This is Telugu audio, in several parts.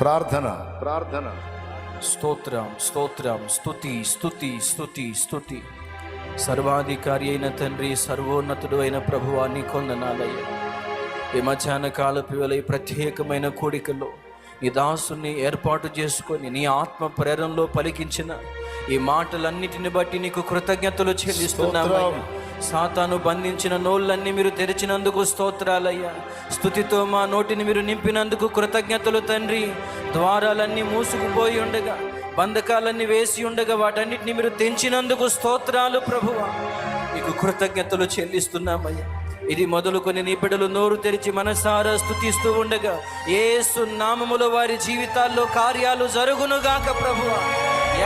ప్రార్థన. స్తోత్రం స్తోత్రం, స్తుతి స్తుతి స్తుతి స్తుతి. సర్వాధికారి అయిన తండ్రి, సర్వోన్నతుడు అయిన ప్రభువా, నీ కొందనాలయ్యా. ఈ మధ్యాహ్న కాలపు వేళ ఈ ప్రత్యేకమైన కోడికలో నీ దాసుని ఏర్పాటు చేసుకొని నీ ఆత్మ ప్రేరణలో పలికించిన ఈ మాటలన్నిటిని బట్టి నీకు కృతజ్ఞతలు చెల్లిస్తున్నామయ్యా. సాతాను బంధించిన నోళ్ళన్నీ మీరు తెరిచినందుకు స్తోత్రాలయ్యా. స్తుతితో మా నోటిని మీరు నింపినందుకు కృతజ్ఞతలు తండ్రి. ద్వారాలన్నీ మూసుకుపోయి ఉండగా, బంధకాలన్నీ వేసి ఉండగా వాటన్నిటిని మీరు తెంచినందుకు స్తోత్రాలు ప్రభువా. నీకు కృతజ్ఞతలు చెల్లిస్తున్నామయ్యా. ఇది మొదలుకొని నీ బిడ్డలు నోరు తెరిచి మనసారా స్తుతిస్తూ ఉండగా యేసు నామములో వారి జీవితాల్లో కార్యాలు జరుగునుగాక ప్రభువా.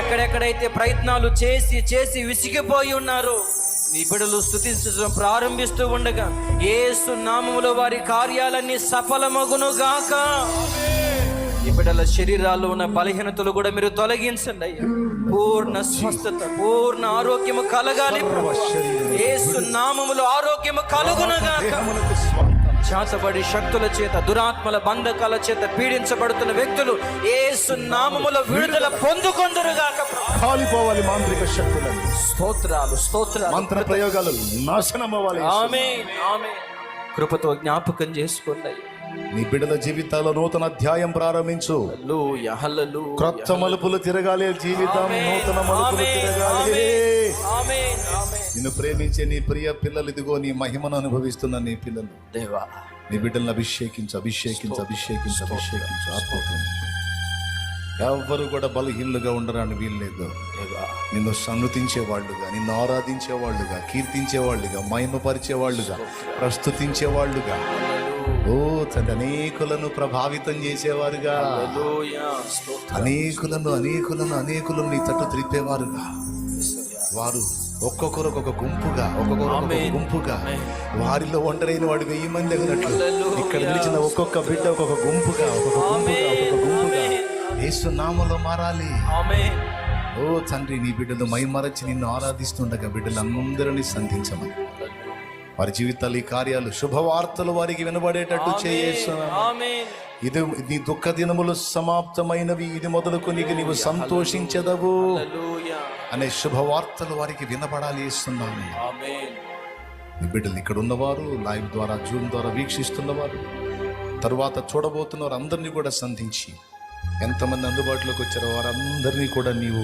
ఎక్కడెక్కడైతే ప్రయత్నాలు చేసి చేసి విసిగిపోయి ఉన్నారో నీ బిడ్డలు స్తుతించడం ప్రారంభిస్తూ ఉండగా యేసు నామములో వారి కార్యాలన్నీ సఫలమగునుగాక. ఈ బిడ్డల శరీరాల్లో ఉన్న బలహీనతలు కూడా మీరు తొలగించండి అయ్యా. పూర్ణ స్వస్థత, పూర్ణ ఆరోగ్యము కలగాలి ప్రభువా. యేసు నామములో ఆరోగ్యము కలుగునుగాక. చేతబడి శక్తుల చేత, దురాత్మల బంధకాల చేత పీడించబడుతున్న వ్యక్తులు యేసు నామములో విడుదల పొందుకొందురుగాక. కాలిపోవాలి మాంత్రిక శక్తులు. స్తోత్రాలు స్తోత్రాలు. మంత్ర ప్రయోగాలు నాశనం అవ్వాలి. ఆమేన్ ఆమేన్. కృపతో జ్ఞాపకం చేసుకోండి. నీ బిడ్డల జీవితాల్లో నూతన అధ్యాయం ప్రారంభించు. హల్లెలూయా హల్లెలూయా. క్రొత్త మలుపులు తిరగాలి జీవితం. నూతన మలుపులు తిరగాలి. ఆమేన్ ఆమేన్. నిన్ను ప్రేమించే నీ ప్రియ పిల్లలు, ఇదిగో నీ మహిమను అనుభవిస్తున్న నీ పిల్లలు, దేవా నీ బిడ్డలను అభిషేకించు అభిషేకించు అభిషేకించు అభిషేకించు. అద్భుతం. ఎవ్వరు కూడా బలహీనులుగా ఉండరాని వీల్లేదు. నిన్ను సన్నుతించేవాళ్ళుగా, నిన్ను ఆరాధించేవాళ్ళుగా, కీర్తించేవాళ్ళుగా, మహిమపరిచేవాళ్ళుగా, ప్రస్తుతించేవాళ్ళుగా, ఓ తండ్రి అనేకులను ప్రభావితం చేసేవారుగా, అనేకులను అనేకులను అనేకులను నీ తట్టు త్రిప్పేవారుగా, వారు ఒక్కొక్కరు ఒక గుంపుగా, ఒక్కొక్కరు గుంపుగా, వారిలో ఒంటరైన వాడు 1000 మంది అగినట్లు ఇక్కడ నిలిచిన ఒక్కొక్క బిడ్డ ఒక్కొక్క గుంపుగా, ఒక్కొక్క గుంపుగా, ఒక్కొక్క గుంపుగా యేసు నామములో మారాలి. ఓ తండ్రి, నీ బిడ్డలు మైమరచి నిన్ను ఆరాధిస్తుండగా బిడ్డలందరినీ సంధించమని, వారి జీవితాలు ఈ కార్యాలు శుభవార్తలు వారికి వినబడేటట్టు చేస్తున్నాను. ఇది నీ దుఃఖ దినములు సమాప్తమైనవి, ఇది మొదలుకొని నీవు సంతోషించదవు అనే శుభవార్తలు వారికి వినబడాలి ఇస్తున్నాను. నీ బిడ్డలు ఇక్కడ ఉన్నవారు, లైవ్ ద్వారా, జూమ్ ద్వారా వీక్షిస్తున్నవారు, తరువాత చూడబోతున్నవారు అందరినీ కూడా సంధించి, ఎంతమంది అందుబాటులోకి వచ్చారో వారందరినీ కూడా నీవు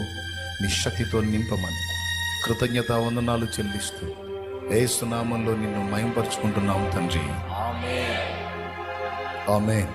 నీ శక్తితో నింపమని కృతజ్ఞతా వందనాలు చెల్లిస్తూ యేసు నామములో నిన్ను మహిమపరుచుకుంటున్నాము తండ్రి. ఆమేన్ ఆమేన్.